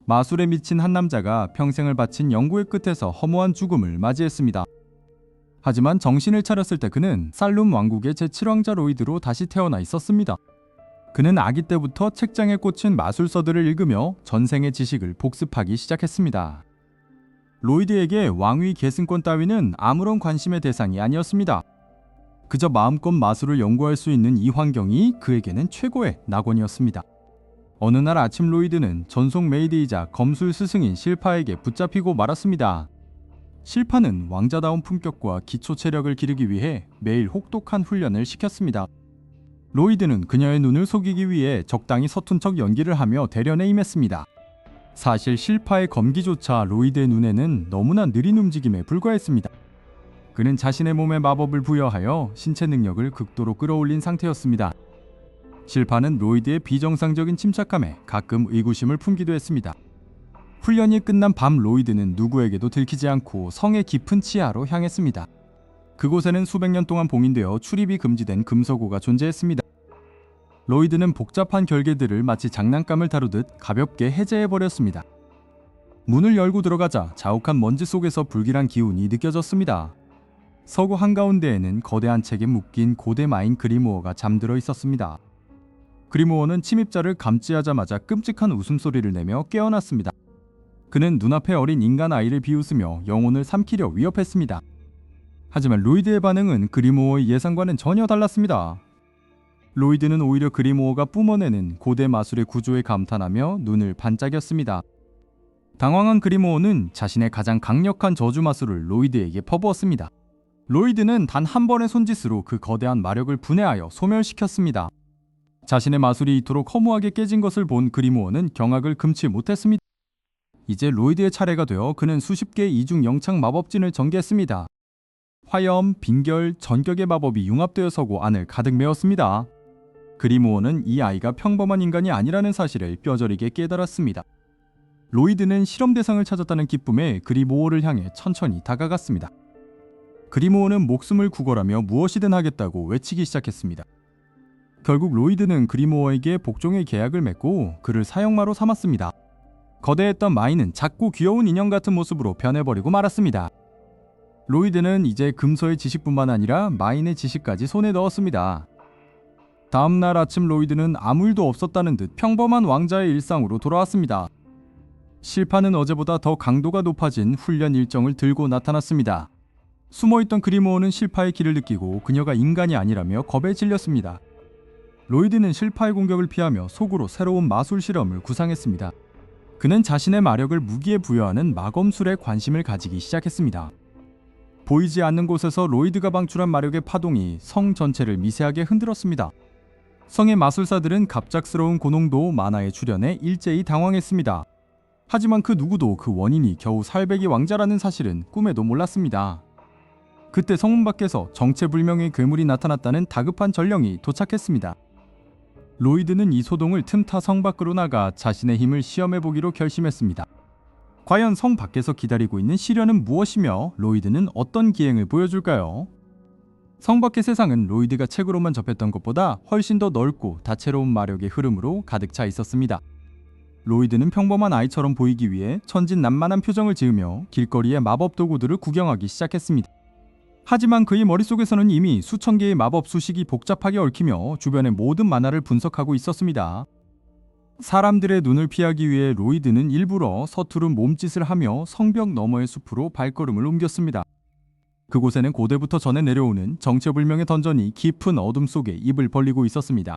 마술에 미친 한 남자가 평생을 바친 연구의 끝에서 허무한 죽음을 맞이했습니다. 하지만 정신을 차렸을 때 그는 살룸 왕국의 제7왕자 로이드로 다시 태어나 있었습니다. 그는 아기 때부터 책장에 꽂힌 마술서들을 읽으며 전생의 지식을 복습하기 시작했습니다. 로이드에게 왕위 계승권 따위는 아무런 관심의 대상이 아니었습니다. 그저 마음껏 마술을 연구할 수 있는 이 환경이 그에게는 최고의 낙원이었습니다. 어느 날 아침 로이드는 전속 메이드이자 검술 스승인 실파에게 붙잡히고 말았습니다. 실파는 왕자다운 품격과 기초 체력을 기르기 위해 매일 혹독한 훈련을 시켰습니다. 로이드는 그녀의 눈을 속이기 위해 적당히 서툰 척 연기를 하며 대련에 임했습니다. 사실 실파의 검기조차 로이드의 눈에는 너무나 느린 움직임에 불과했습니다. 그는 자신의 몸에 마법을 부여하여 신체 능력을 극도로 끌어올린 상태였습니다. 실파는 로이드의 비정상적인 침착함에 가끔 의구심을 품기도 했습니다. 훈련이 끝난 밤 로이드는 누구에게도 들키지 않고 성의 깊은 치아로 향했습니다. 그곳에는 수백 년 동안 봉인되어 출입이 금지된 금서고가 존재했습니다. 로이드는 복잡한 결계들을 마치 장난감을 다루듯 가볍게 해제해버렸습니다. 문을 열고 들어가자 자욱한 먼지 속에서 불길한 기운이 느껴졌습니다. 서고 한가운데에는 거대한 책에 묶인 고대 마인 그리모어가 잠들어 있었습니다. 그리모어는 침입자를 감지하자마자 끔찍한 웃음소리를 내며 깨어났습니다. 그는 눈앞의 어린 인간 아이를 비웃으며 영혼을 삼키려 위협했습니다. 하지만 로이드의 반응은 그리모어의 예상과는 전혀 달랐습니다. 로이드는 오히려 그리모어가 뿜어내는 고대 마술의 구조에 감탄하며 눈을 반짝였습니다. 당황한 그리모어는 자신의 가장 강력한 저주 마술을 로이드에게 퍼부었습니다. 로이드는 단 한 번의 손짓으로 그 거대한 마력을 분해하여 소멸시켰습니다. 자신의 마술이 이토록 허무하게 깨진 것을 본 그리모어는 경악을 금치 못했습니다. 이제 로이드의 차례가 되어 그는 수십 개의 이중 영창 마법진을 전개했습니다. 화염, 빈결, 전격의 마법이 융합되어 서고 안을 가득 메웠습니다. 그리모어는 이 아이가 평범한 인간이 아니라는 사실을 뼈저리게 깨달았습니다. 로이드는 실험 대상을 찾았다는 기쁨에 그리모어를 향해 천천히 다가갔습니다. 그리모어는 목숨을 구걸하며 무엇이든 하겠다고 외치기 시작했습니다. 결국 로이드는 그리모어에게 복종의 계약을 맺고 그를 사형마로 삼았습니다. 거대했던 마인은 작고 귀여운 인형 같은 모습으로 변해버리고 말았습니다. 로이드는 이제 금서의 지식뿐만 아니라 마인의 지식까지 손에 넣었습니다. 다음날 아침 로이드는 아무 일도 없었다는 듯 평범한 왕자의 일상으로 돌아왔습니다. 실파는 어제보다 더 강도가 높아진 훈련 일정을 들고 나타났습니다. 숨어있던 그리모어는 실파의 기를 느끼고 그녀가 인간이 아니라며 겁에 질렸습니다. 로이드는 실파의 공격을 피하며 속으로 새로운 마술 실험을 구상했습니다. 그는 자신의 마력을 무기에 부여하는 마검술에 관심을 가지기 시작했습니다. 보이지 않는 곳에서 로이드가 방출한 마력의 파동이 성 전체를 미세하게 흔들었습니다. 성의 마술사들은 갑작스러운 고농도 만화의 출현에 일제히 당황했습니다. 하지만 그 누구도 그 원인이 겨우 살배기 왕자라는 사실은 꿈에도 몰랐습니다. 그때 성문 밖에서 정체불명의 괴물이 나타났다는 다급한 전령이 도착했습니다. 로이드는 이 소동을 틈타 성 밖으로 나가 자신의 힘을 시험해보기로 결심했습니다. 과연 성 밖에서 기다리고 있는 시련은 무엇이며 로이드는 어떤 기행을 보여줄까요? 성 밖의 세상은 로이드가 책으로만 접했던 것보다 훨씬 더 넓고 다채로운 마력의 흐름으로 가득 차 있었습니다. 로이드는 평범한 아이처럼 보이기 위해 천진난만한 표정을 지으며 길거리의 마법 도구들을 구경하기 시작했습니다. 하지만 그의 머릿속에서는 이미 수천 개의 마법 수식이 복잡하게 얽히며 주변의 모든 만화를 분석하고 있었습니다. 사람들의 눈을 피하기 위해 로이드는 일부러 서투른 몸짓을 하며 성벽 너머의 숲으로 발걸음을 옮겼습니다. 그곳에는 고대부터 전해 내려오는 정체불명의 던전이 깊은 어둠 속에 입을 벌리고 있었습니다.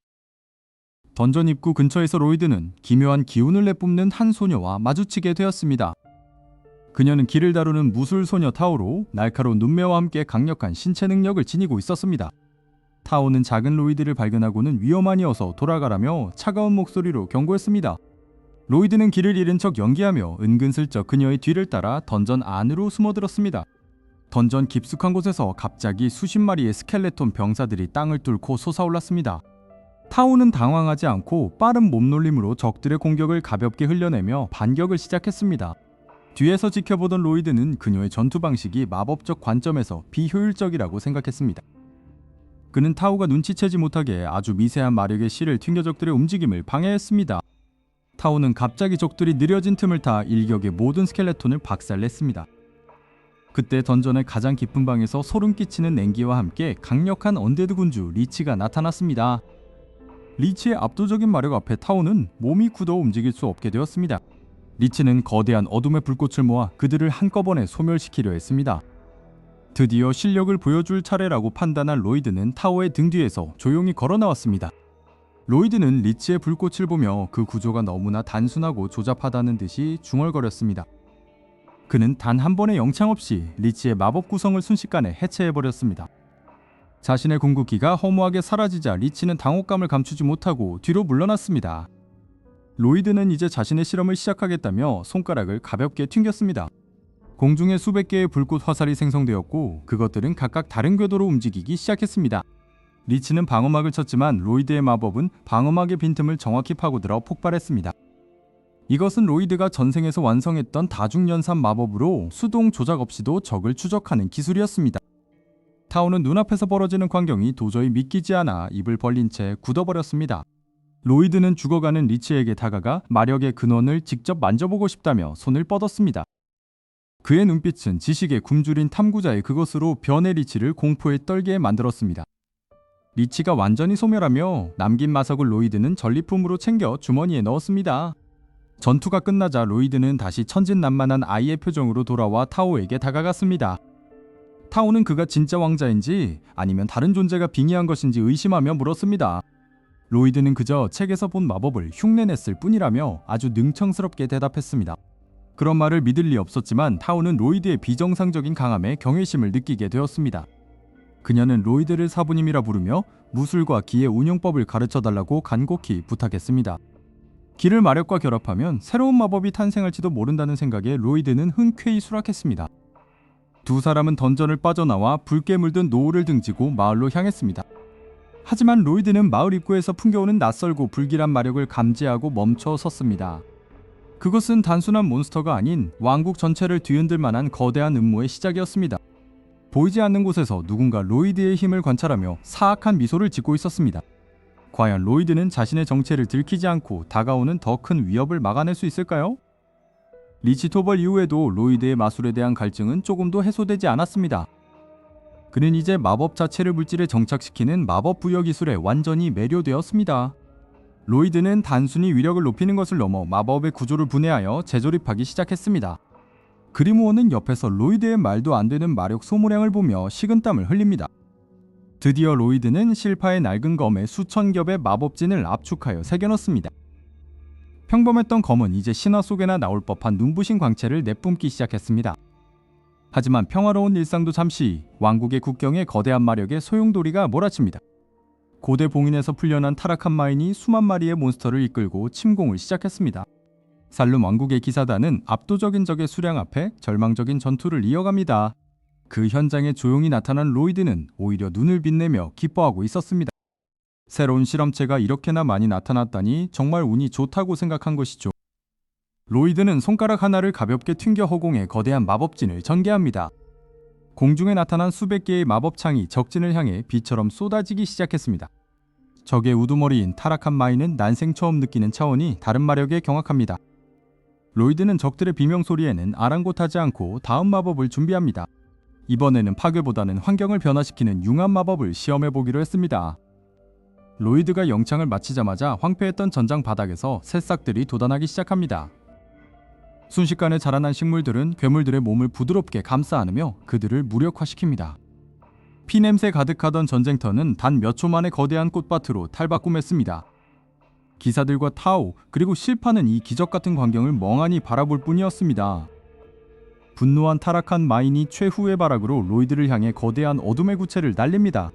던전 입구 근처에서 로이드는 기묘한 기운을 내뿜는 한 소녀와 마주치게 되었습니다. 그녀는 길을 다루는 무술소녀 타오로 날카로운 눈매와 함께 강력한 신체 능력을 지니고 있었습니다. 타오는 작은 로이드를 발견하고는 위험하니어서 돌아가라며 차가운 목소리로 경고했습니다. 로이드는 길을 잃은 척 연기하며 은근슬쩍 그녀의 뒤를 따라 던전 안으로 숨어들었습니다. 던전 깊숙한 곳에서 갑자기 수십 마리의 스켈레톤 병사들이 땅을 뚫고 솟아올랐습니다. 타오는 당황하지 않고 빠른 몸놀림으로 적들의 공격을 가볍게 흘려내며 반격을 시작했습니다. 뒤에서 지켜보던 로이드는 그녀의 전투 방식이 마법적 관점에서 비효율적이라고 생각했습니다. 그는 타오가 눈치채지 못하게 아주 미세한 마력의 실을 튕겨 적들의 움직임을 방해했습니다. 타오는 갑자기 적들이 느려진 틈을 타 일격에 모든 스켈레톤을 박살냈습니다. 그때 던전의 가장 깊은 방에서 소름 끼치는 냉기와 함께 강력한 언데드 군주 리치가 나타났습니다. 리치의 압도적인 마력 앞에 타오는 몸이 굳어 움직일 수 없게 되었습니다. 리치는 거대한 어둠의 불꽃을 모아 그들을 한꺼번에 소멸시키려 했습니다. 드디어 실력을 보여줄 차례라고 판단한 로이드는 타오의 등 뒤에서 조용히 걸어 나왔습니다. 로이드는 리치의 불꽃을 보며 그 구조가 너무나 단순하고 조잡하다는 듯이 중얼거렸습니다. 그는 단 한 번의 영창 없이 리치의 마법 구성을 순식간에 해체해버렸습니다. 자신의 궁극기가 허무하게 사라지자 리치는 당혹감을 감추지 못하고 뒤로 물러났습니다. 로이드는 이제 자신의 실험을 시작하겠다며 손가락을 가볍게 튕겼습니다. 공중에 수백 개의 불꽃 화살이 생성되었고 그것들은 각각 다른 궤도로 움직이기 시작했습니다. 리치는 방어막을 쳤지만 로이드의 마법은 방어막의 빈틈을 정확히 파고들어 폭발했습니다. 이것은 로이드가 전생에서 완성했던 다중연산 마법으로 수동 조작 없이도 적을 추적하는 기술이었습니다. 타오는 눈앞에서 벌어지는 광경이 도저히 믿기지 않아 입을 벌린 채 굳어버렸습니다. 로이드는 죽어가는 리치에게 다가가 마력의 근원을 직접 만져보고 싶다며 손을 뻗었습니다. 그의 눈빛은 지식에 굶주린 탐구자의 그것으로 변의 리치를 공포에 떨게 만들었습니다. 리치가 완전히 소멸하며 남긴 마석을 로이드는 전리품으로 챙겨 주머니에 넣었습니다. 전투가 끝나자 로이드는 다시 천진난만한 아이의 표정으로 돌아와 타오에게 다가갔습니다. 타오는 그가 진짜 왕자인지 아니면 다른 존재가 빙의한 것인지 의심하며 물었습니다. 로이드는 그저 책에서 본 마법을 흉내냈을 뿐이라며 아주 능청스럽게 대답했습니다. 그런 말을 믿을 리 없었지만 타오는 로이드의 비정상적인 강함에 경외심을 느끼게 되었습니다. 그녀는 로이드를 사부님이라 부르며 무술과 기의 운용법을 가르쳐달라고 간곡히 부탁했습니다. 기를 마력과 결합하면 새로운 마법이 탄생할지도 모른다는 생각에 로이드는 흔쾌히 수락했습니다. 두 사람은 던전을 빠져나와 붉게 물든 노을을 등지고 마을로 향했습니다. 하지만 로이드는 마을 입구에서 풍겨오는 낯설고 불길한 마력을 감지하고 멈춰 섰습니다. 그것은 단순한 몬스터가 아닌 왕국 전체를 뒤흔들 만한 거대한 음모의 시작이었습니다. 보이지 않는 곳에서 누군가 로이드의 힘을 관찰하며 사악한 미소를 짓고 있었습니다. 과연 로이드는 자신의 정체를 들키지 않고 다가오는 더 큰 위협을 막아낼 수 있을까요? 리치 토벌 이후에도 로이드의 마술에 대한 갈증은 조금도 해소되지 않았습니다. 그는 이제 마법 자체를 물질에 정착시키는 마법 부여 기술에 완전히 매료되었습니다. 로이드는 단순히 위력을 높이는 것을 넘어 마법의 구조를 분해하여 재조립하기 시작했습니다. 그리무어는 옆에서 로이드의 말도 안 되는 마력 소모량을 보며 식은땀을 흘립니다. 드디어 로이드는 실파의 낡은 검에 수천 겹의 마법진을 압축하여 새겨넣습니다. 평범했던 검은 이제 신화 속에나 나올 법한 눈부신 광채를 내뿜기 시작했습니다. 하지만 평화로운 일상도 잠시 왕국의 국경에 거대한 마력의 소용돌이가 몰아칩니다. 고대 봉인에서 풀려난 타락한 마인이 수만 마리의 몬스터를 이끌고 침공을 시작했습니다. 살룸 왕국의 기사단은 압도적인 적의 수량 앞에 절망적인 전투를 이어갑니다. 그 현장에 조용히 나타난 로이드는 오히려 눈을 빛내며 기뻐하고 있었습니다. 새로운 실험체가 이렇게나 많이 나타났다니 정말 운이 좋다고 생각한 것이죠. 로이드는 손가락 하나를 가볍게 튕겨 허공에 거대한 마법진을 전개합니다. 공중에 나타난 수백 개의 마법창이 적진을 향해 비처럼 쏟아지기 시작했습니다. 적의 우두머리인 타락한 마인은 난생 처음 느끼는 차원이 다른 마력에 경악합니다. 로이드는 적들의 비명소리에는 아랑곳하지 않고 다음 마법을 준비합니다. 이번에는 파괴보다는 환경을 변화시키는 융합 마법을 시험해보기로 했습니다. 로이드가 영창을 마치자마자 황폐했던 전장 바닥에서 새싹들이 돋아나기 시작합니다. 순식간에 자라난 식물들은 괴물들의 몸을 부드럽게 감싸 안으며 그들을 무력화시킵니다. 피냄새 가득하던 전쟁터는 단 몇 초 만에 거대한 꽃밭으로 탈바꿈했습니다. 기사들과 타오 그리고 실파는 이 기적같은 광경을 멍하니 바라볼 뿐이었습니다. 분노한 타락한 마인이 최후의 발악으로 로이드를 향해 거대한 어둠의 구체를 날립니다.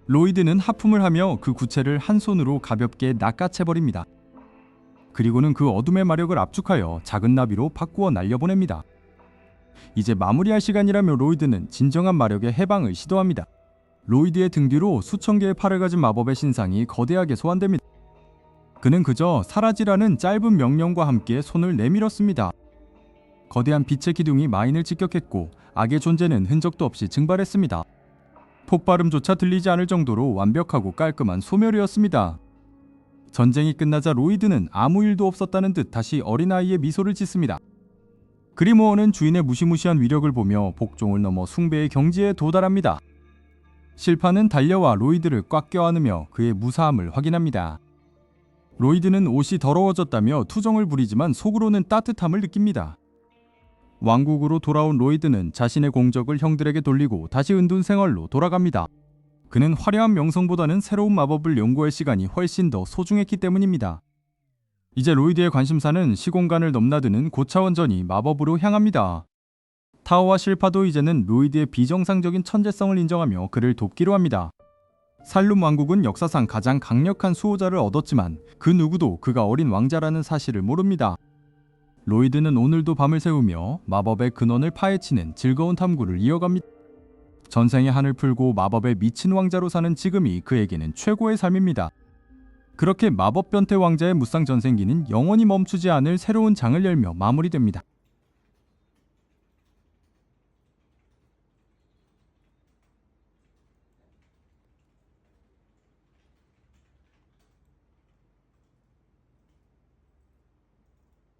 로이드는 하품을 하며 그 구체를 한 손으로 가볍게 낚아채버립니다. 그리고는 그 어둠의 마력을 압축하여 작은 나비로 바꾸어 날려보냅니다. 이제 마무리할 시간이라며 로이드는 진정한 마력의 해방을 시도합니다. 로이드의 등 뒤로 수천 개의 팔을 가진 마법의 신상이 거대하게 소환됩니다. 그는 그저 사라지라는 짧은 명령과 함께 손을 내밀었습니다. 거대한 빛의 기둥이 마인을 직격했고 악의 존재는 흔적도 없이 증발했습니다. 폭발음조차 들리지 않을 정도로 완벽하고 깔끔한 소멸이었습니다. 전쟁이 끝나자 로이드는 아무 일도 없었다는 듯 다시 어린아이의 미소를 짓습니다. 그리모어는 주인의 무시무시한 위력을 보며 복종을 넘어 숭배의 경지에 도달합니다. 실파는 달려와 로이드를 꽉 껴안으며 그의 무사함을 확인합니다. 로이드는 옷이 더러워졌다며 투정을 부리지만 속으로는 따뜻함을 느낍니다. 왕국으로 돌아온 로이드는 자신의 공적을 형들에게 돌리고 다시 은둔 생활로 돌아갑니다. 그는 화려한 명성보다는 새로운 마법을 연구할 시간이 훨씬 더 소중했기 때문입니다. 이제 로이드의 관심사는 시공간을 넘나드는 고차원전이 마법으로 향합니다. 타오와 실파도 이제는 로이드의 비정상적인 천재성을 인정하며 그를 돕기로 합니다. 살룸 왕국은 역사상 가장 강력한 수호자를 얻었지만 그 누구도 그가 어린 왕자라는 사실을 모릅니다. 로이드는 오늘도 밤을 새우며 마법의 근원을 파헤치는 즐거운 탐구를 이어갑니다. 전생의 한을 풀고 마법에 미친 왕자로 사는 지금이 그에게는 최고의 삶입니다. 그렇게 마법 변태 왕자의 무쌍 전생기는 영원히 멈추지 않을 새로운 장을 열며 마무리됩니다.